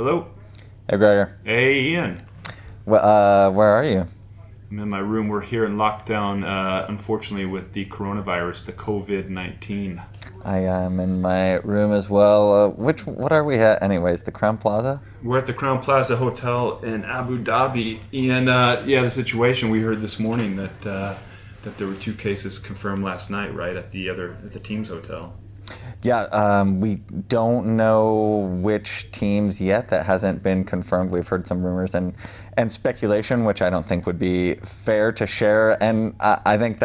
Hello. Hey, Gregor. Hey, Ian. Where are you? I'm in my room. We're here in lockdown, unfortunately, with the coronavirus, the COVID-19. I am in my room as well. What are we at anyways? The Crown Plaza? We're at the Crown Plaza Hotel in Abu Dhabi. And the situation we heard this morning that there were two cases confirmed last night, right, at the team's hotel. Yeah, we don't know which teams yet. That hasn't been confirmed. We've heard some rumors and speculation, which I don't think would be fair to share. And I think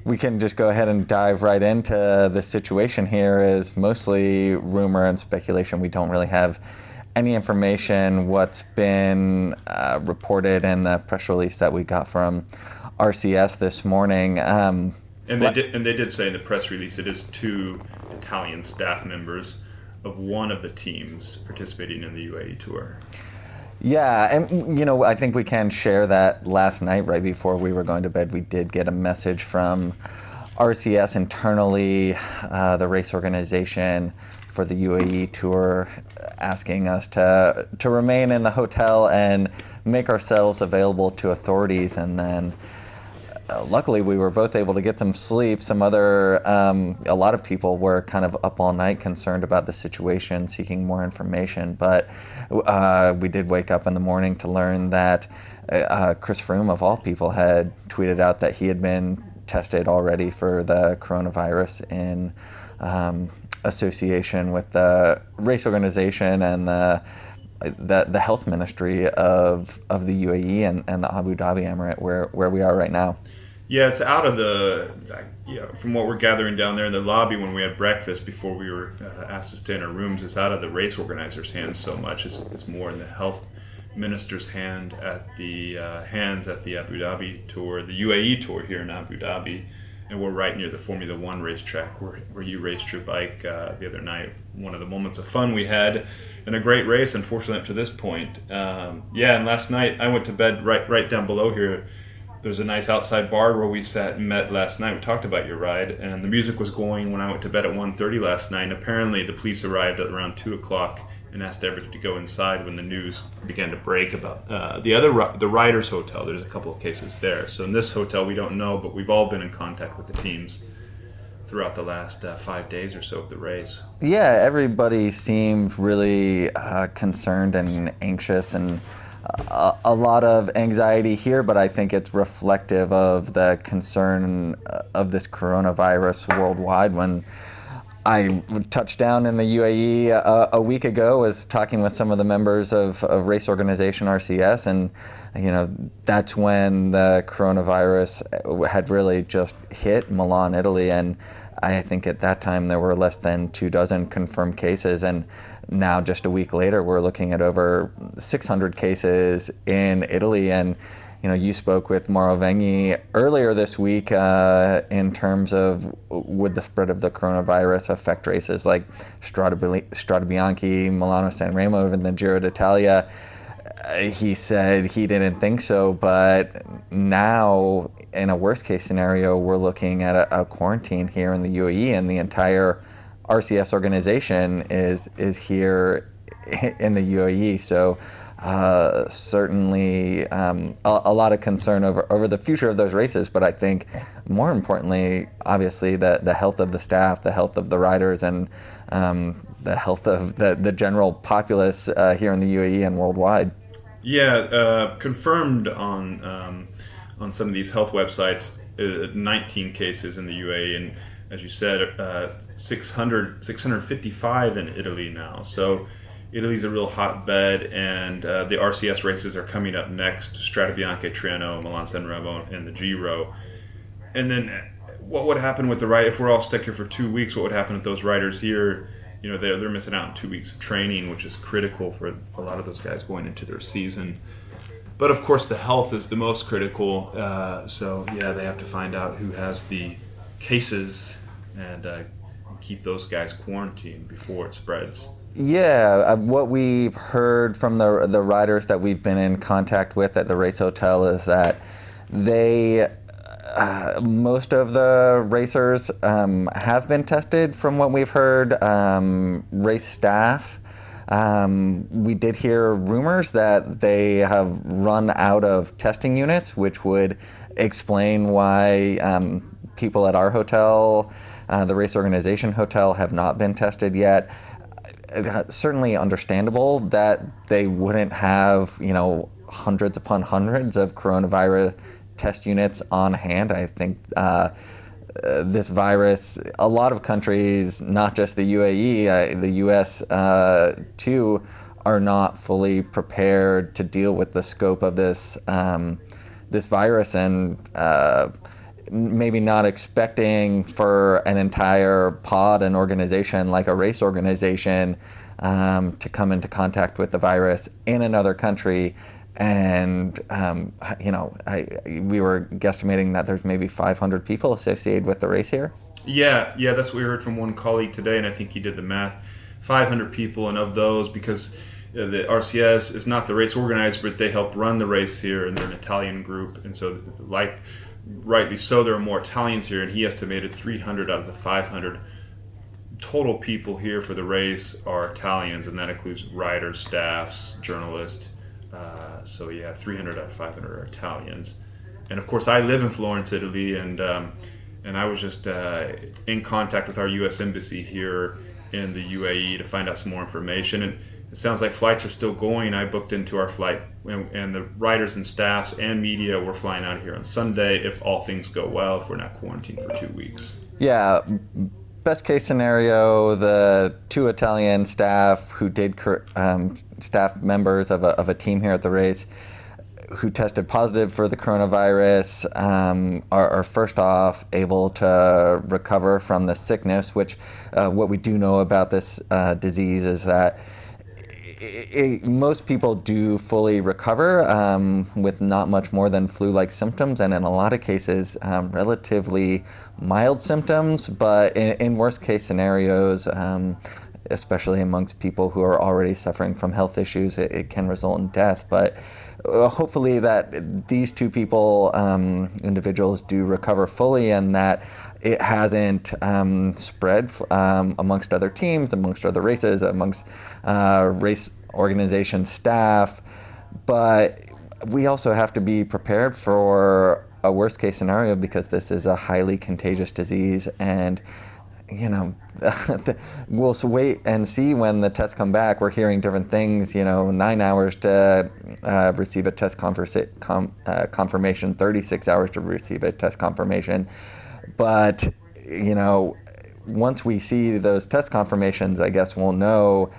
we can just go ahead and dive right into the situation here. Is mostly rumor and speculation. We don't really have any information. What's been reported in the press release that we got from RCS this morning. And they did say in the press release it is two Italian staff members of one of the teams participating in the UAE tour. Yeah, and I think we can share that last night, right before we were going to bed, we did get a message from RCS internally, the race organization for the UAE tour, asking us to remain in the hotel and make ourselves available to authorities. And then luckily, we were both able to get some sleep. A lot of people were kind of up all night concerned about the situation, seeking more information. But we did wake up in the morning to learn that Chris Froome, of all people, had tweeted out that he had been tested already for the coronavirus in association with the race organization and the health ministry of the UAE and the Abu Dhabi Emirate, where we are right now. Yeah, it's out of from what we're gathering down there in the lobby when we had breakfast before we were asked to stay in our rooms, it's out of the race organizers' hands so much. It's more in the health minister's hands at the Abu Dhabi tour, the UAE tour here in Abu Dhabi. And we're right near the Formula One racetrack where you raced your bike the other night. One of the moments of fun we had in a great race, unfortunately, up to this point. And last night I went to bed right down below here. There's a nice outside bar where we sat and met last night. We talked about your ride, and the music was going when I went to bed at 1:30 last night. And apparently the police arrived at around 2 o'clock and asked everybody to go inside when the news began to break about the Riders Hotel. There's a couple of cases there. So in this hotel, we don't know, but we've all been in contact with the teams throughout the last 5 days or so of the race. Yeah, everybody seemed really concerned and anxious, and a lot of anxiety here, but I think it's reflective of the concern of this coronavirus worldwide. When I touched down in the UAE a week ago, was talking with some of the members of race organization RCS, and that's when the coronavirus had really just hit Milan, Italy, and I think at that time there were less than 24 confirmed cases, and now just a week later we're looking at over 600 cases in Italy. And you spoke with Mauro Vegni earlier this week in terms of would the spread of the coronavirus affect races like Strade Bianche, Milano San Remo, even the Giro d'Italia. He said he didn't think so, but now in a worst case scenario, we're looking at a quarantine here in the UAE, and the entire RCS organization is here in the UAE. So certainly a lot of concern over the future of those races, but I think more importantly, obviously, the health of the staff, the health of the riders, and the health of the general populace here in the UAE and worldwide. Yeah, confirmed on some of these health websites, 19 cases in the UAE, and as you said, 655 in Italy now. So Italy's a real hotbed, and the RCS races are coming up next: Strade Bianche, Triano, Milan San Remo, and the Giro. And then what would happen with the ride if we're all stuck here for 2 weeks? What would happen with those riders here? They're missing out on 2 weeks of training, which is critical for a lot of those guys going into their season. But of course, the health is the most critical. They have to find out who has the cases and keep those guys quarantined before it spreads. Yeah, what we've heard from the riders that we've been in contact with at the race hotel is that most of the racers have been tested from what we've heard. Race staff We did hear rumors that they have run out of testing units, which would explain why people at our hotel, the race organization hotel, have not been tested yet. Certainly understandable that they wouldn't have, hundreds upon hundreds of coronavirus test units on hand. I think this virus, a lot of countries, not just the UAE, the US too, are not fully prepared to deal with the scope of this virus, and maybe not expecting for an entire pod, an organization like a race organization, to come into contact with the virus in another country. And, we were guesstimating that there's maybe 500 people associated with the race here. Yeah, that's what we heard from one colleague today, and I think he did the math. 500 people, and of those, because the RCS is not the race organizer, but they help run the race here, and they're an Italian group, and so, rightly so, there are more Italians here, and he estimated 300 out of the 500 total people here for the race are Italians, and that includes riders, staffs, journalists. 300 out of 500 are Italians. And of course, I live in Florence, Italy, and I was just in contact with our U.S. Embassy here in the UAE to find out some more information. And it sounds like flights are still going. I booked into our flight, and the riders and staffs and media were flying out here on Sunday if all things go well, if we're not quarantined for 2 weeks. Yeah. Best case scenario, the 2 Italian staff who did staff members of a team here at the race who tested positive for the coronavirus are first off able to recover from the sickness, which what we do know about this disease is that most people do fully recover with not much more than flu-like symptoms, and in a lot of cases relatively mild symptoms, but in worst-case scenarios, especially amongst people who are already suffering from health issues, it can result in death. But hopefully that these 2 people, individuals, do recover fully, and that it hasn't spread amongst other teams, amongst other races, amongst race organization staff. But we also have to be prepared for a worst case scenario, because this is a highly contagious disease, and we'll wait and see when the tests come back. We're hearing different things, 9 hours to receive a test confirmation, 36 hours to receive a test confirmation. But, once we see those test confirmations, I guess we'll know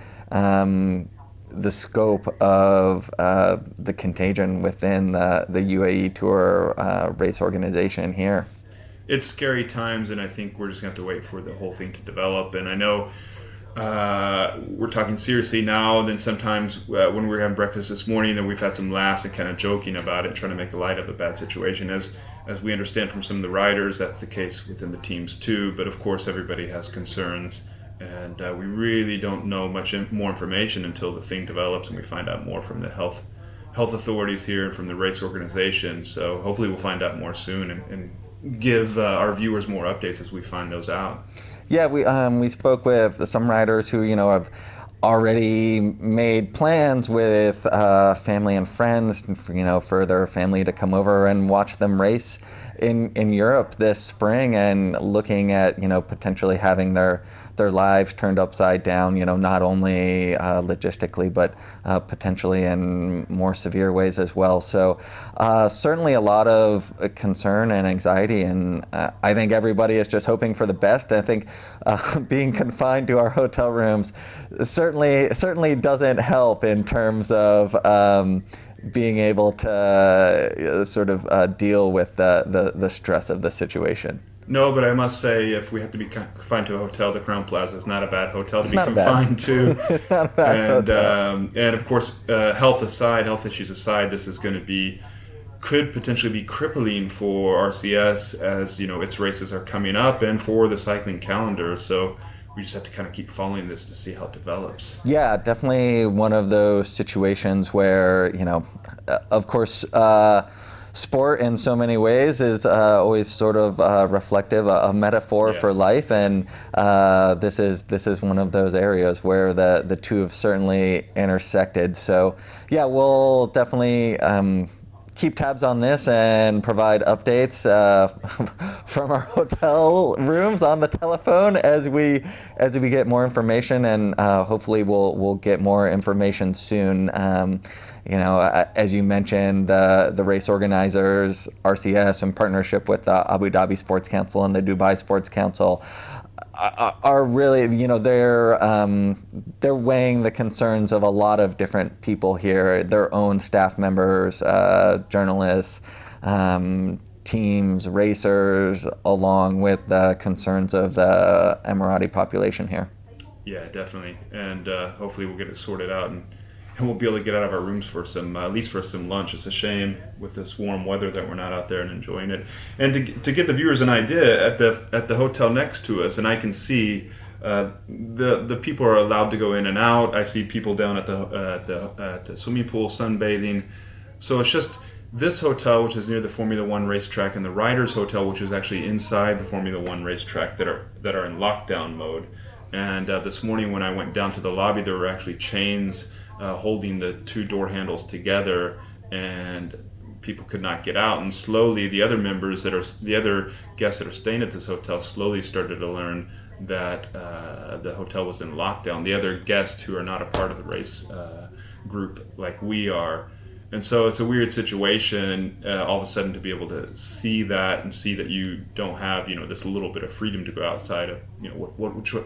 the scope of the contagion within the UAE Tour race organization here. It's scary times, and I think we're just going to have to wait for the whole thing to develop. And I know we're talking seriously now, and then sometimes when we were having breakfast this morning, then we've had some laughs and kind of joking about it, trying to make light of a bad situation. As we understand from some of the riders, that's the case within the teams too. But of course, everybody has concerns, and we really don't know much more information until the thing develops and we find out more from the health authorities here and from the race organization. So hopefully we'll find out more soon and give our viewers more updates as we find those out. Yeah, we spoke with some riders who have already made plans with family and friends, for their family to come over and watch them race in Europe this spring, and looking at potentially having their lives turned upside down, not only logistically, but potentially in more severe ways as well. So certainly a lot of concern and anxiety, and I think everybody is just hoping for the best. I think being confined to our hotel rooms certainly doesn't help in terms of being able to sort of deal with the stress of the situation. No, but I must say, if we have to be confined to a hotel, the Crown Plaza is not a bad hotel to be not confined to. Not a bad hotel. And of course, health issues aside, this is going to could potentially be crippling for RCS as its races are coming up, and for the cycling calendar. So we just have to kind of keep following this to see how it develops. Yeah, definitely one of those situations where, of course, sport in so many ways is always sort of reflective, a metaphor for life, and this is one of those areas where the two have certainly intersected. So yeah, we'll definitely keep tabs on this and provide updates from our hotel rooms on the telephone as we get more information, and hopefully we'll get more information soon. As you mentioned, the race organizers, RCS, in partnership with the Abu Dhabi Sports Council and the Dubai Sports Council, are really, they're weighing the concerns of a lot of different people here, their own staff members, journalists, teams, racers, along with the concerns of the Emirati population here. Yeah, definitely, and hopefully we'll get it sorted out, and we'll be able to get out of our rooms for some, at least for some lunch. It's a shame with this warm weather that we're not out there and enjoying it. And to get the viewers an idea, at the hotel next to us, and I can see the people are allowed to go in and out. I see people down at the swimming pool sunbathing. So it's just this hotel, which is near the Formula One racetrack, and the Riders Hotel, which is actually inside the Formula One racetrack, that are in lockdown mode. And this morning when I went down to the lobby, there were actually chains holding the two door handles together, and people could not get out. And slowly, the other guests that are staying at this hotel slowly started to learn that the hotel was in lockdown. The other guests who are not a part of the race group like we are. And so it's a weird situation all of a sudden to be able to see that, and see that you don't have, this little bit of freedom to go outside of,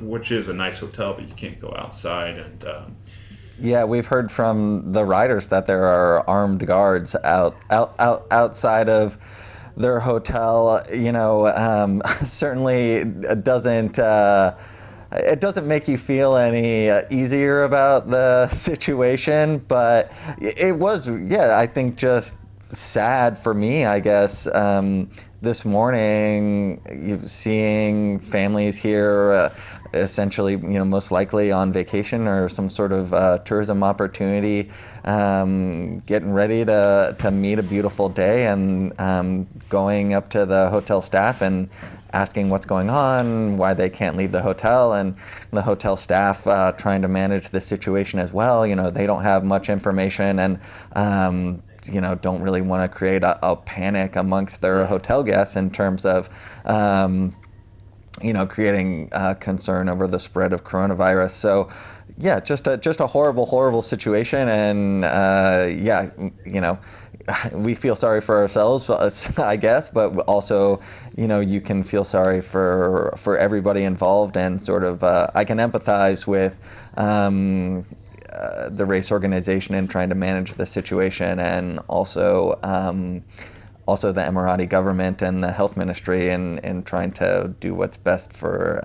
which is a nice hotel, but you can't go outside. And yeah, we've heard from the riders that there are armed guards outside of their hotel. Certainly it doesn't make you feel any easier about the situation, but it was, I think, just sad for me, I guess. This morning, seeing families here essentially, most likely on vacation or some sort of tourism opportunity, getting ready to meet a beautiful day, and going up to the hotel staff and asking what's going on, why they can't leave the hotel, and the hotel staff trying to manage the situation as well. They don't have much information, and don't really want to create a panic amongst their hotel guests in terms of, creating concern over the spread of coronavirus. So, yeah, just a horrible situation, and we feel sorry for ourselves, I guess, but also, you can feel sorry for everybody involved, and sort of, I can empathize with the race organization in trying to manage the situation, and also the Emirati government and the health ministry in trying to do what's best for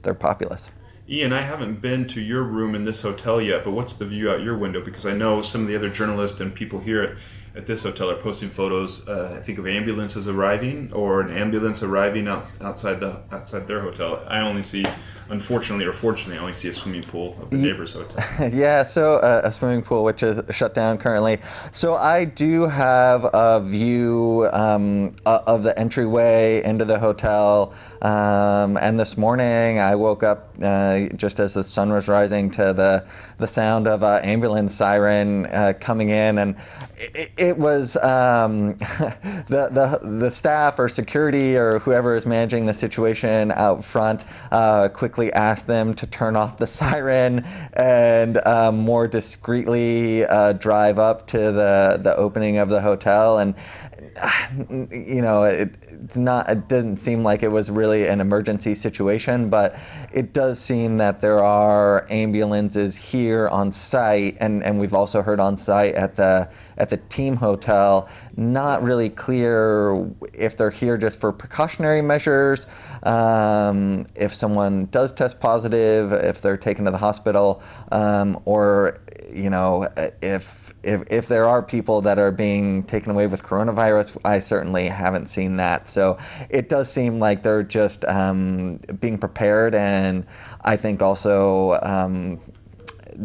their populace. Ian, I haven't been to your room in this hotel yet, but what's the view out your window? Because I know some of the other journalists and people here at this hotel are posting photos, I think, of ambulances arriving, or an ambulance arriving outside their hotel. I only see, unfortunately or fortunately, I only see a swimming pool of the neighbor's hotel. Yeah, so a swimming pool, which is shut down currently. So I do have a view of the entryway into the hotel. And this morning I woke up just as the sun was rising to the sound of an ambulance siren coming in, and it was the staff or security or whoever is managing the situation out front quickly asked them to turn off the siren and more discreetly drive up to the opening of the hotel. And it didn't seem like it was really an emergency situation, but it does seem that there are ambulances here on site, and we've also heard on site at the team hotel. Not really clear if they're here just for precautionary measures, if someone does test positive, if they're taken to the hospital, or if there are people that are being taken away with coronavirus. I certainly haven't seen that. So it does seem like they're just being prepared, and I think also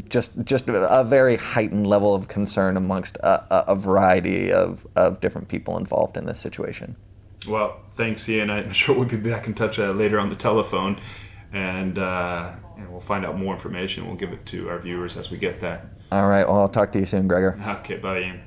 just a very heightened level of concern amongst a variety of different people involved in this situation. Well, thanks, Ian. I'm sure we'll be back in touch later on the telephone, and we'll find out more information. We'll give it to our viewers as we get that. All right. Well, I'll talk to you soon, Gregor. Okay, bye, Ian.